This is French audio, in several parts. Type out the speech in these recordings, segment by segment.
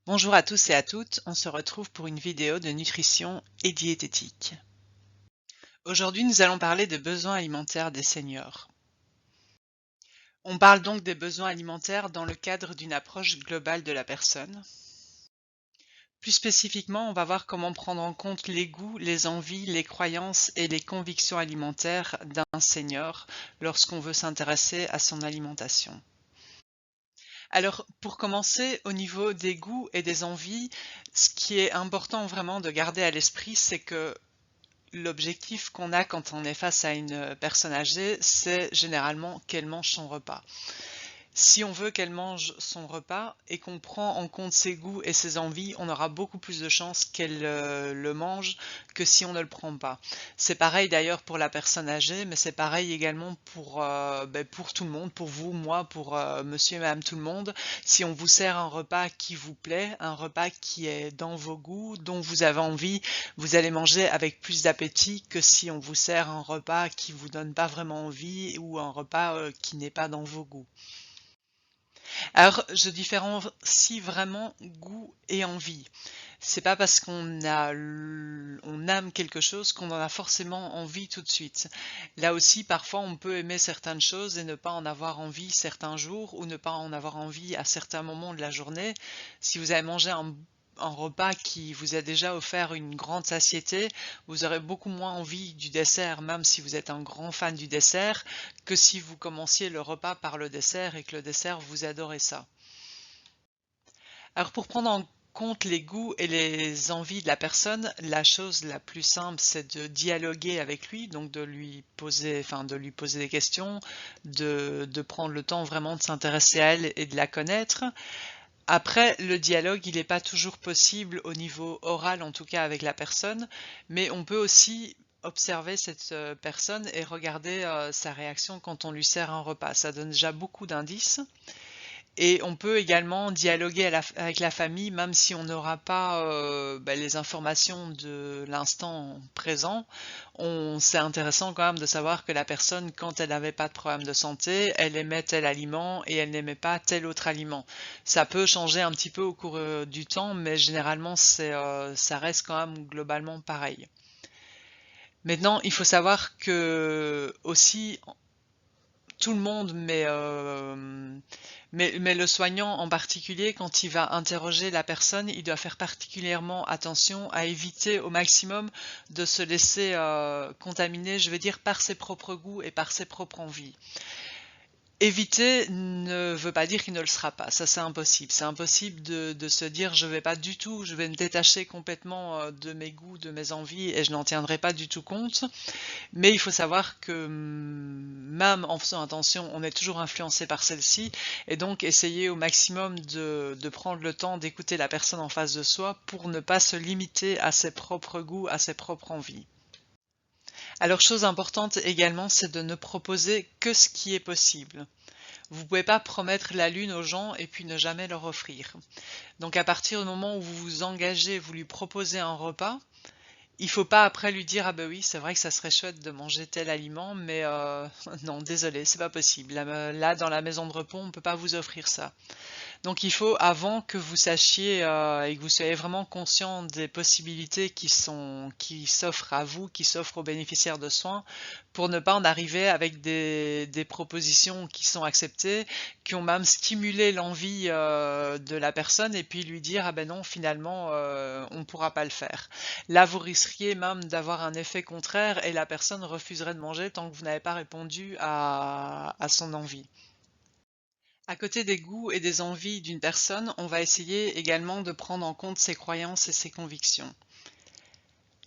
Bonjour à tous et à toutes, on se retrouve pour une vidéo de nutrition et diététique. Aujourd'hui, nous allons parler des besoins alimentaires des seniors. On parle donc des besoins alimentaires dans le cadre d'une approche globale de la personne. Plus spécifiquement, on va voir comment prendre en compte les goûts, les envies, les croyances et les convictions alimentaires d'un senior lorsqu'on veut s'intéresser à son alimentation. Alors, pour commencer, au niveau des goûts et des envies, ce qui est important vraiment de garder à l'esprit, c'est que l'objectif qu'on a quand on est face à une personne âgée, c'est généralement qu'elle mange son repas. Si on veut qu'elle mange son repas et qu'on prend en compte ses goûts et ses envies, on aura beaucoup plus de chances qu'elle le mange que si on ne le prend pas. C'est pareil d'ailleurs pour la personne âgée, mais c'est pareil également pour tout le monde, pour vous, moi, pour monsieur et madame tout le monde. Si on vous sert un repas qui vous plaît, un repas qui est dans vos goûts, dont vous avez envie, vous allez manger avec plus d'appétit que si on vous sert un repas qui vous donne pas vraiment envie ou un repas qui n'est pas dans vos goûts. Alors, je différencie vraiment goût et envie. C'est pas parce on aime quelque chose qu'on en a forcément envie tout de suite. Là aussi, parfois, on peut aimer certaines choses et ne pas en avoir envie certains jours ou ne pas en avoir envie à certains moments de la journée. Si vous avez mangé un repas qui vous a déjà offert une grande satiété, vous aurez beaucoup moins envie du dessert, même si vous êtes un grand fan du dessert, que si vous commenciez le repas par le dessert et que le dessert vous adorez ça. Alors pour prendre en compte les goûts et les envies de la personne, la chose la plus simple, c'est de dialoguer avec lui, donc de lui poser des questions, de prendre le temps vraiment de s'intéresser à elle et de la connaître. Après, le dialogue, il n'est pas toujours possible au niveau oral, en tout cas avec la personne, mais on peut aussi observer cette personne et regarder sa réaction quand on lui sert un repas. Ça donne déjà beaucoup d'indices. Et on peut également dialoguer avec la famille, même si on n'aura pas les informations de l'instant présent. C'est intéressant quand même de savoir que la personne, quand elle n'avait pas de problème de santé, elle aimait tel aliment et elle n'aimait pas tel autre aliment. Ça peut changer un petit peu au cours du temps, mais généralement ça reste quand même globalement pareil. Maintenant, il faut savoir que aussi tout le monde, mais le soignant en particulier, quand il va interroger la personne, il doit faire particulièrement attention à éviter au maximum de se laisser contaminer, je veux dire, par ses propres goûts et par ses propres envies. Éviter ne veut pas dire qu'il ne le sera pas, ça c'est impossible. C'est impossible de se dire je vais pas du tout, je vais me détacher complètement de mes goûts, de mes envies et je n'en tiendrai pas du tout compte. Mais il faut savoir que même en faisant attention, on est toujours influencé par celle-ci, et donc essayer au maximum de prendre le temps d'écouter la personne en face de soi pour ne pas se limiter à ses propres goûts, à ses propres envies. Alors, chose importante également, c'est de ne proposer que ce qui est possible. Vous pouvez pas promettre la lune aux gens et puis ne jamais leur offrir. Donc à partir du moment où vous vous engagez, vous lui proposez un repas, il faut pas après lui dire: «Ah bah oui, c'est vrai que ça serait chouette de manger tel aliment, mais non, désolé, c'est pas possible. Là, dans la maison de repos, on peut pas vous offrir ça». Donc il faut, avant que vous sachiez et que vous soyez vraiment conscient des possibilités qui s'offrent à vous, qui s'offrent aux bénéficiaires de soins, pour ne pas en arriver avec des propositions qui sont acceptées, qui ont même stimulé l'envie de la personne, et puis lui dire: ah ben non, finalement on ne pourra pas le faire. Là vous risqueriez même d'avoir un effet contraire et la personne refuserait de manger tant que vous n'avez pas répondu à son envie. À côté des goûts et des envies d'une personne, on va essayer également de prendre en compte ses croyances et ses convictions.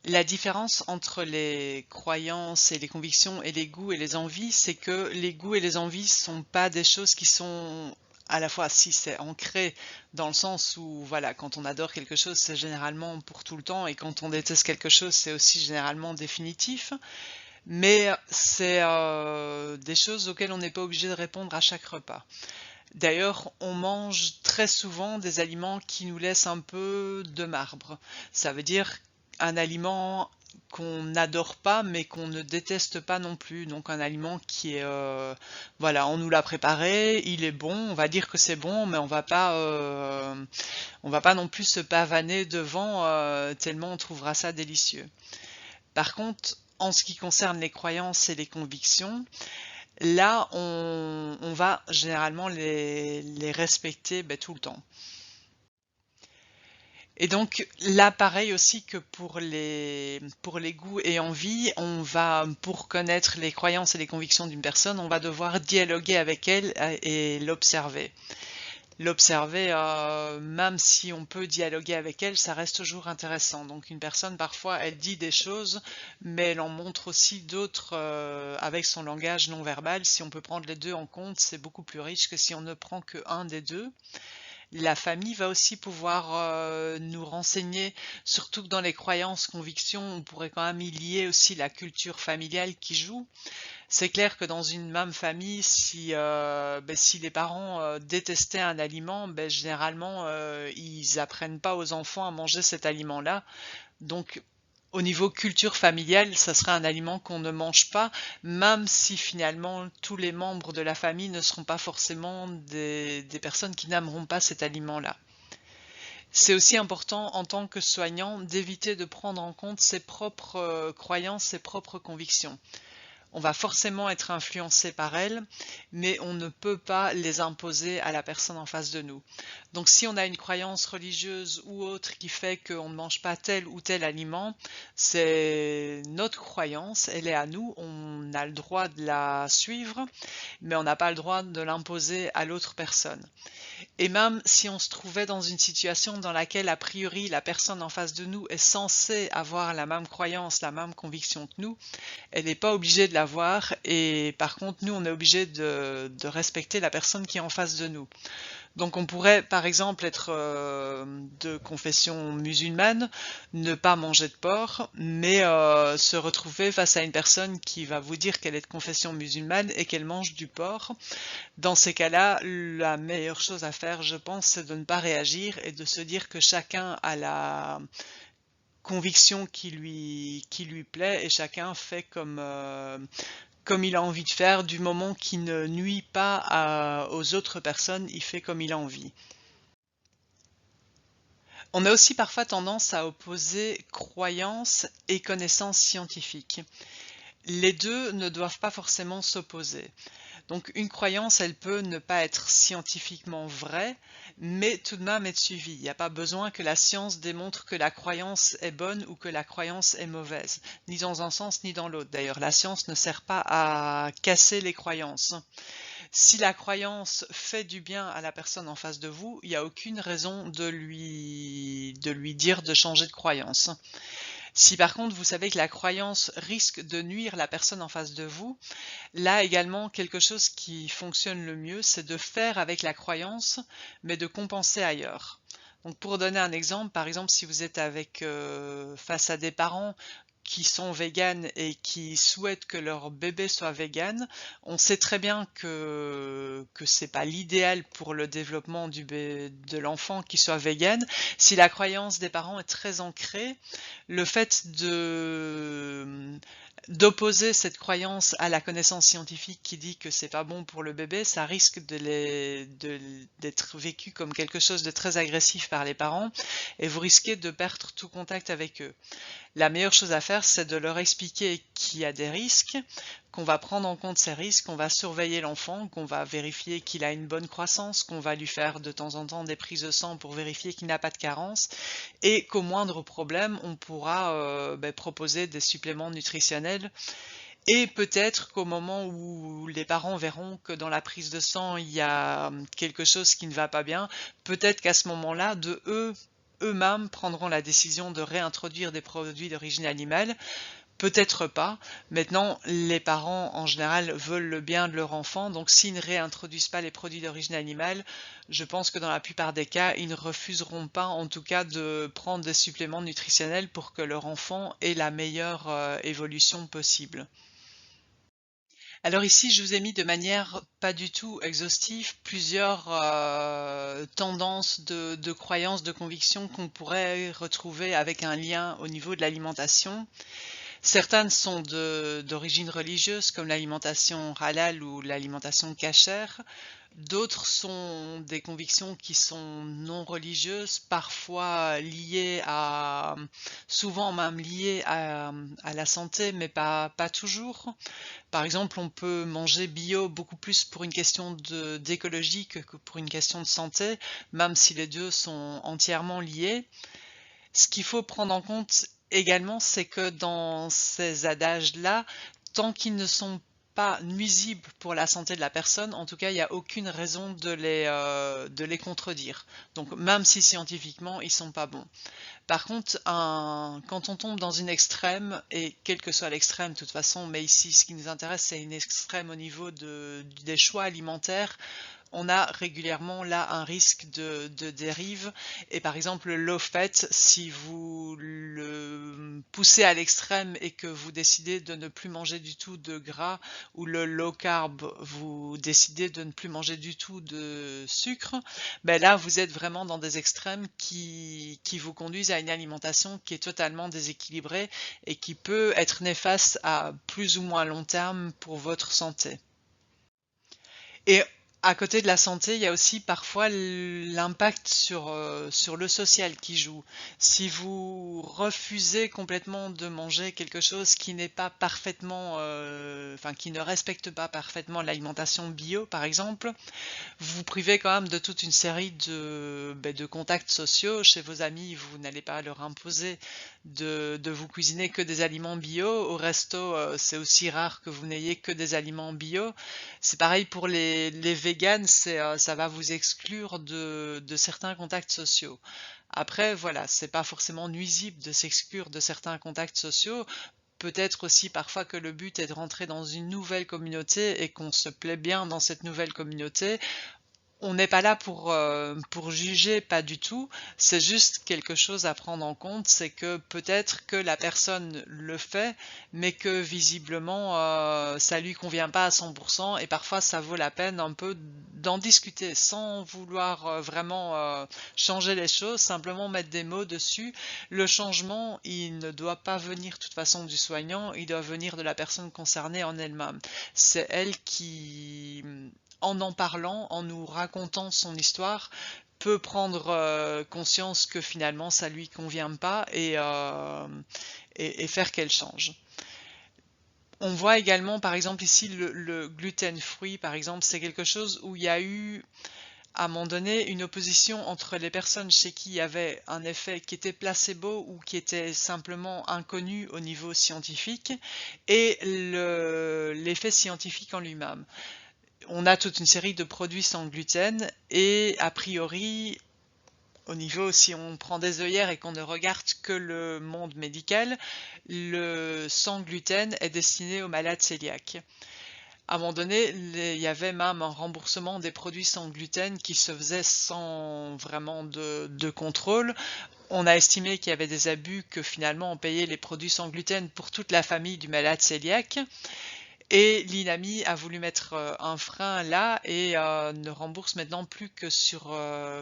La différence entre les croyances et les convictions et les goûts et les envies, c'est que les goûts et les envies sont pas des choses qui sont à la fois, si c'est ancré dans le sens où voilà, quand on adore quelque chose, c'est généralement pour tout le temps, et quand on déteste quelque chose, c'est aussi généralement définitif. Mais c'est des choses auxquelles on n'est pas obligé de répondre à chaque repas. D'ailleurs, on mange très souvent des aliments qui nous laissent un peu de marbre. Ça veut dire un aliment qu'on n'adore pas, mais qu'on ne déteste pas non plus. Donc un aliment qui est, voilà, on nous l'a préparé, il est bon, on va dire que c'est bon, mais On va pas non plus se pavaner devant tellement on trouvera ça délicieux. Par contre, en ce qui concerne les croyances et les convictions, là, on va généralement les respecter tout le temps. Et donc là, pareil aussi que pour les goûts et envies, on va, pour connaître les croyances et les convictions d'une personne, on va devoir dialoguer avec elle et l'observer. L'observer, même si on peut dialoguer avec elle, ça reste toujours intéressant. Donc une personne, parfois, elle dit des choses, mais elle en montre aussi d'autres avec son langage non verbal. Si on peut prendre les deux en compte, c'est beaucoup plus riche que si on ne prend que un des deux. La famille va aussi pouvoir nous renseigner, surtout que dans les croyances, convictions, on pourrait quand même y lier aussi la culture familiale qui joue. C'est clair que dans une même famille, si les parents détestaient un aliment, généralement, ils apprennent pas aux enfants à manger cet aliment-là. Donc, au niveau culture familiale, ça serait un aliment qu'on ne mange pas, même si finalement tous les membres de la famille ne seront pas forcément des personnes qui n'aimeront pas cet aliment-là. C'est aussi important en tant que soignant d'éviter de prendre en compte ses propres croyances, ses propres convictions. On va forcément être influencé par elles, mais on ne peut pas les imposer à la personne en face de nous. Donc si on a une croyance religieuse ou autre qui fait qu'on ne mange pas tel ou tel aliment, c'est notre croyance, elle est à nous, on a le droit de la suivre, mais on n'a pas le droit de l'imposer à l'autre personne. Et même si on se trouvait dans une situation dans laquelle, a priori, la personne en face de nous est censée avoir la même croyance, la même conviction que nous, elle n'est pas obligée de l'avoir et par contre, nous, on est obligé de respecter la personne qui est en face de nous. Donc on pourrait par exemple être de confession musulmane, ne pas manger de porc, mais se retrouver face à une personne qui va vous dire qu'elle est de confession musulmane et qu'elle mange du porc. Dans ces cas-là, la meilleure chose à faire, je pense, c'est de ne pas réagir et de se dire que chacun a la conviction qui lui plaît et chacun fait comme il a envie de faire, du moment qu'il ne nuit pas aux autres personnes, il fait comme il a envie. On a aussi parfois tendance à opposer croyance et connaissance scientifique. Les deux ne doivent pas forcément s'opposer. Donc une croyance, elle peut ne pas être scientifiquement vraie, mais tout de même être suivie. Il n'y a pas besoin que la science démontre que la croyance est bonne ou que la croyance est mauvaise, ni dans un sens ni dans l'autre. D'ailleurs, la science ne sert pas à casser les croyances. Si la croyance fait du bien à la personne en face de vous, il n'y a aucune raison de lui dire de changer de croyance. Si par contre vous savez que la croyance risque de nuire la personne en face de vous, là également quelque chose qui fonctionne le mieux, c'est de faire avec la croyance, mais de compenser ailleurs. Donc pour donner un exemple, par exemple si vous êtes face à des parents qui sont véganes et qui souhaitent que leur bébé soit végane, on sait très bien que c'est pas l'idéal pour le développement de l'enfant qui soit végane. Si la croyance des parents est très ancrée, le fait d'opposer cette croyance à la connaissance scientifique qui dit que c'est pas bon pour le bébé, ça risque d'être vécu comme quelque chose de très agressif par les parents et vous risquez de perdre tout contact avec eux. La meilleure chose à faire, c'est de leur expliquer qu'il y a des risques, qu'on va prendre en compte ces risques, qu'on va surveiller l'enfant, qu'on va vérifier qu'il a une bonne croissance, qu'on va lui faire de temps en temps des prises de sang pour vérifier qu'il n'a pas de carence, et qu'au moindre problème, on pourra proposer des suppléments nutritionnels. Et peut-être qu'au moment où les parents verront que dans la prise de sang, il y a quelque chose qui ne va pas bien, peut-être qu'à ce moment-là, eux-mêmes prendront la décision de réintroduire des produits d'origine animale. Peut-être pas. Maintenant, les parents, en général, veulent le bien de leur enfant, donc s'ils ne réintroduisent pas les produits d'origine animale, je pense que dans la plupart des cas, ils ne refuseront pas, en tout cas, de prendre des suppléments nutritionnels pour que leur enfant ait la meilleure évolution possible. Alors ici, je vous ai mis de manière pas du tout exhaustive plusieurs tendances de croyances, de convictions qu'on pourrait retrouver avec un lien au niveau de l'alimentation. Certaines sont d'origine religieuse, comme l'alimentation halal ou l'alimentation cachère. D'autres sont des convictions qui sont non religieuses, parfois liées souvent même liées à la santé, mais pas toujours. Par exemple, on peut manger bio beaucoup plus pour une question d'écologie que pour une question de santé, même si les deux sont entièrement liés. Ce qu'il faut prendre en compte également, c'est que dans ces adages-là, tant qu'ils ne sont pas nuisibles pour la santé de la personne, en tout cas, il n'y a aucune raison de les contredire. Donc, même si scientifiquement, ils sont pas bons. Par contre, quand on tombe dans une extrême, et quel que soit l'extrême de toute façon, mais ici, ce qui nous intéresse, c'est une extrême au niveau des choix alimentaires, on a régulièrement là un risque de dérive. Et par exemple, le low fat, si vous le poussez à l'extrême et que vous décidez de ne plus manger du tout de gras, ou le low carb, vous décidez de ne plus manger du tout de sucre, ben là, vous êtes vraiment dans des extrêmes qui vous conduisent à une alimentation qui est totalement déséquilibrée et qui peut être néfaste à plus ou moins long terme pour votre santé. Et à côté de la santé, il y a aussi parfois l'impact sur le social qui joue. Si vous refusez complètement de manger quelque chose qui n'est pas parfaitement, enfin qui ne respecte pas parfaitement l'alimentation bio, par exemple, vous vous privez quand même de toute une série de contacts sociaux chez vos amis. Vous n'allez pas leur imposer de vous cuisiner que des aliments bio. Au resto, c'est aussi rare que vous n'ayez que des aliments bio. C'est pareil pour les véganes, ça va vous exclure de certains contacts sociaux. Après, voilà, c'est pas forcément nuisible de s'exclure de certains contacts sociaux. Peut-être aussi parfois que le but est de rentrer dans une nouvelle communauté et qu'on se plaît bien dans cette nouvelle communauté. On n'est pas là pour juger, pas du tout. C'est juste quelque chose à prendre en compte, c'est que peut-être que la personne le fait, mais que visiblement ça lui convient pas à 100% et parfois ça vaut la peine un peu d'en discuter sans vouloir vraiment changer les choses, simplement mettre des mots dessus. Le changement, il ne doit pas venir de toute façon du soignant, il doit venir de la personne concernée en elle-même. C'est elle qui en parlant, en nous racontant son histoire, peut prendre conscience que finalement ça lui convient pas et faire qu'elle change. On voit également, par exemple, ici le gluten free, par exemple, c'est quelque chose où il y a eu à un moment donné une opposition entre les personnes chez qui il y avait un effet qui était placebo ou qui était simplement inconnu au niveau scientifique et l'effet scientifique en lui-même. On a toute une série de produits sans gluten et a priori, au niveau, si on prend des œillères et qu'on ne regarde que le monde médical, le sans gluten est destiné aux malades cœliaques. À un moment donné, il y avait même un remboursement des produits sans gluten qui se faisait sans vraiment de contrôle. On a estimé qu'il y avait des abus, que finalement on payait les produits sans gluten pour toute la famille du malade cœliaque. Et l'INAMI a voulu mettre un frein là et ne rembourse maintenant plus que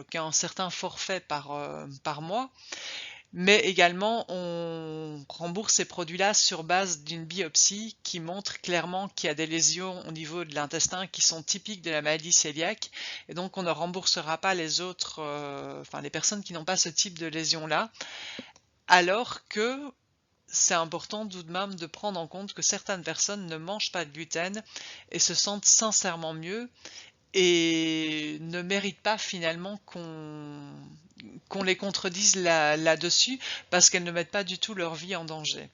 qu'un certain forfait par mois. Mais également, on rembourse ces produits-là sur base d'une biopsie qui montre clairement qu'il y a des lésions au niveau de l'intestin qui sont typiques de la maladie cœliaque. Et donc, on ne remboursera pas les autres, enfin les personnes qui n'ont pas ce type de lésions-là. Alors que c'est important tout de même de prendre en compte que certaines personnes ne mangent pas de gluten et se sentent sincèrement mieux et ne méritent pas finalement qu'on les contredise là-dessus parce qu'elles ne mettent pas du tout leur vie en danger.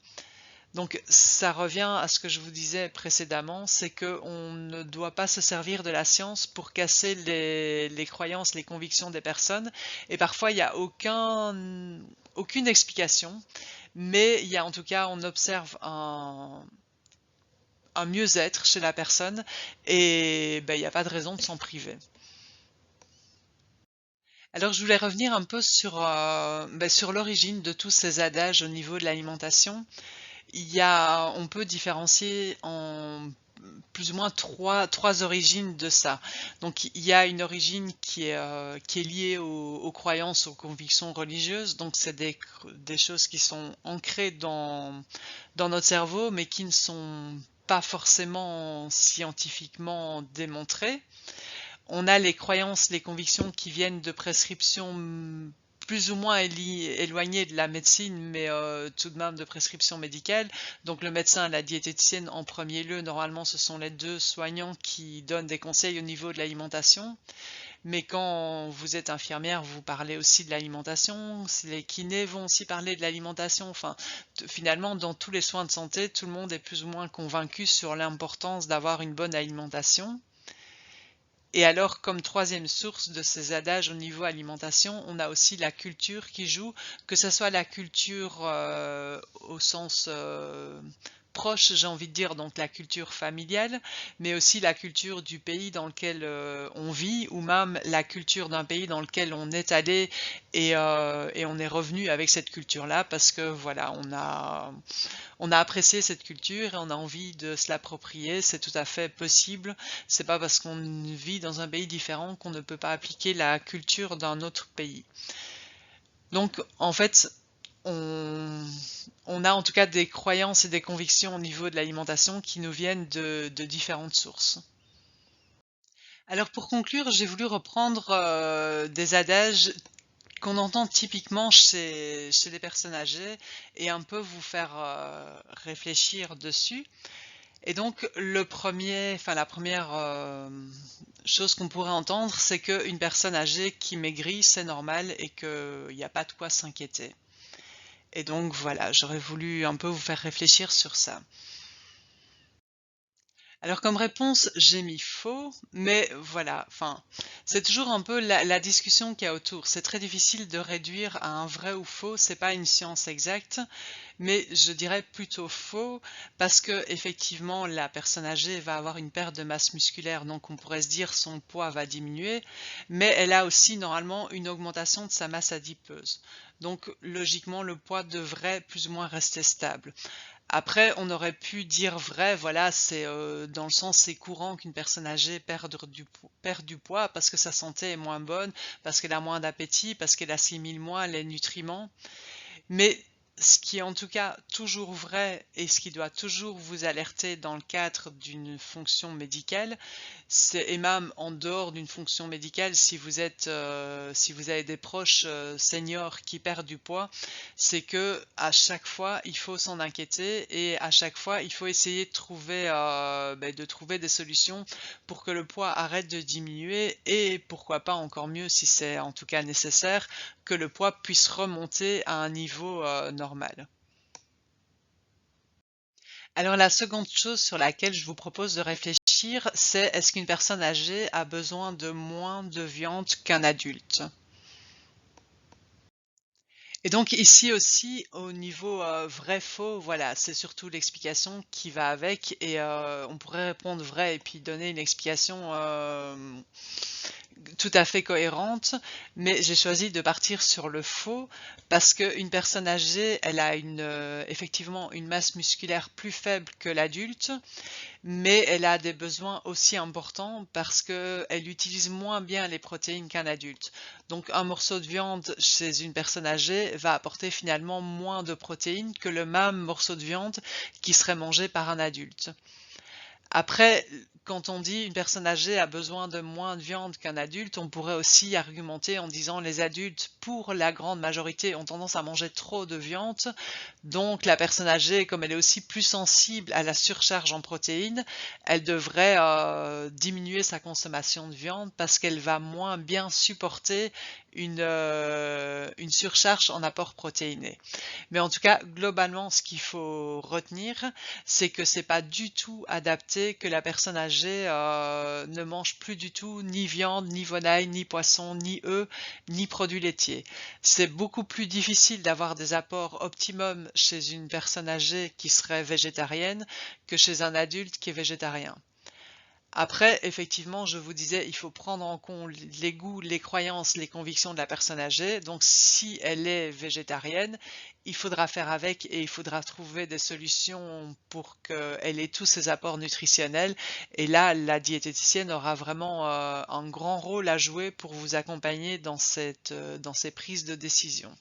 Donc ça revient à ce que je vous disais précédemment, c'est qu'on ne doit pas se servir de la science pour casser les croyances, les convictions des personnes. Et parfois, il n'y a aucune explication, mais il y a en tout cas, on observe un mieux-être chez la personne et ben, il n'y a pas de raison de s'en priver. Alors je voulais revenir un peu sur l'origine de tous ces adages au niveau de l'alimentation. On peut différencier en plus ou moins trois origines de ça. Donc il y a une origine qui est liée aux croyances, aux convictions religieuses. Donc c'est des choses qui sont ancrées dans notre cerveau, mais qui ne sont pas forcément scientifiquement démontrées. On a les croyances, les convictions qui viennent de prescriptions plus ou moins éloignées de la médecine, mais tout de même de prescriptions médicales. Donc le médecin et la diététicienne en premier lieu, normalement ce sont les deux soignants qui donnent des conseils au niveau de l'alimentation. Mais quand vous êtes infirmière, vous parlez aussi de l'alimentation, les kinés vont aussi parler de l'alimentation. Enfin, finalement, dans tous les soins de santé, tout le monde est plus ou moins convaincu sur l'importance d'avoir une bonne alimentation. Et alors, comme troisième source de ces adages au niveau alimentation, on a aussi la culture qui joue, que ce soit la culture au sens proche, j'ai envie de dire, donc la culture familiale, mais aussi la culture du pays dans lequel on vit, ou même la culture d'un pays dans lequel on est allé et on est revenu avec cette culture-là, parce que voilà, on a apprécié cette culture et on a envie de se l'approprier, c'est tout à fait possible. C'est pas parce qu'on vit dans un pays différent qu'on ne peut pas appliquer la culture d'un autre pays. Donc en fait, on a en tout cas des croyances et des convictions au niveau de l'alimentation qui nous viennent de différentes sources. Alors pour conclure, j'ai voulu reprendre des adages qu'on entend typiquement chez les personnes âgées et un peu vous faire réfléchir dessus. Et donc la première chose qu'on pourrait entendre, c'est qu'une personne âgée qui maigrit, c'est normal et qu'il n'y a pas de quoi s'inquiéter. Et donc voilà, j'aurais voulu un peu vous faire réfléchir sur ça. Alors comme réponse, j'ai mis faux, mais voilà, enfin, c'est toujours un peu la discussion qu'il y a autour. C'est très difficile de réduire à un vrai ou faux, c'est pas une science exacte, mais je dirais plutôt faux parce que effectivement la personne âgée va avoir une perte de masse musculaire, donc on pourrait se dire son poids va diminuer, mais elle a aussi normalement une augmentation de sa masse adipeuse. Donc logiquement le poids devrait plus ou moins rester stable. Après, on aurait pu dire vrai, voilà, c'est dans le sens c'est courant qu'une personne âgée perde du poids parce que sa santé est moins bonne, parce qu'elle a moins d'appétit, parce qu'elle assimile moins les nutriments. Mais ce qui est en tout cas toujours vrai et ce qui doit toujours vous alerter dans le cadre d'une fonction médicale, et même en dehors d'une fonction médicale, si vous avez des proches seniors qui perdent du poids, c'est que à chaque fois il faut s'en inquiéter et à chaque fois il faut essayer de trouver des solutions pour que le poids arrête de diminuer et pourquoi pas encore mieux si c'est en tout cas nécessaire que le poids puisse remonter à un niveau normal. Alors la seconde chose sur laquelle je vous propose de réfléchir, c'est est-ce qu'une personne âgée a besoin de moins de viande qu'un adulte? Et donc ici aussi, au niveau vrai-faux, voilà, c'est surtout l'explication qui va avec et on pourrait répondre vrai et puis donner une explication tout à fait cohérente, mais j'ai choisi de partir sur le faux parce qu'une personne âgée, elle a effectivement une masse musculaire plus faible que l'adulte, mais elle a des besoins aussi importants parce qu'elle utilise moins bien les protéines qu'un adulte. Donc un morceau de viande chez une personne âgée va apporter finalement moins de protéines que le même morceau de viande qui serait mangé par un adulte. Après, quand on dit une personne âgée a besoin de moins de viande qu'un adulte, on pourrait aussi argumenter en disant les adultes, pour la grande majorité, ont tendance à manger trop de viande. Donc la personne âgée, comme elle est aussi plus sensible à la surcharge en protéines, elle devrait diminuer sa consommation de viande parce qu'elle va moins bien supporter une surcharge en apport protéiné. Mais en tout cas, globalement, ce qu'il faut retenir, c'est que c'est pas du tout adapté, que la personne âgée ne mange plus du tout ni viande, ni volaille, ni poisson, ni œufs, ni produits laitiers. C'est beaucoup plus difficile d'avoir des apports optimums chez une personne âgée qui serait végétarienne que chez un adulte qui est végétarien. Après, effectivement, je vous disais, il faut prendre en compte les goûts, les croyances, les convictions de la personne âgée. Donc, si elle est végétarienne, il faudra faire avec et il faudra trouver des solutions pour qu'elle ait tous ses apports nutritionnels. Et là, la diététicienne aura vraiment un grand rôle à jouer pour vous accompagner dans dans ces prises de décision.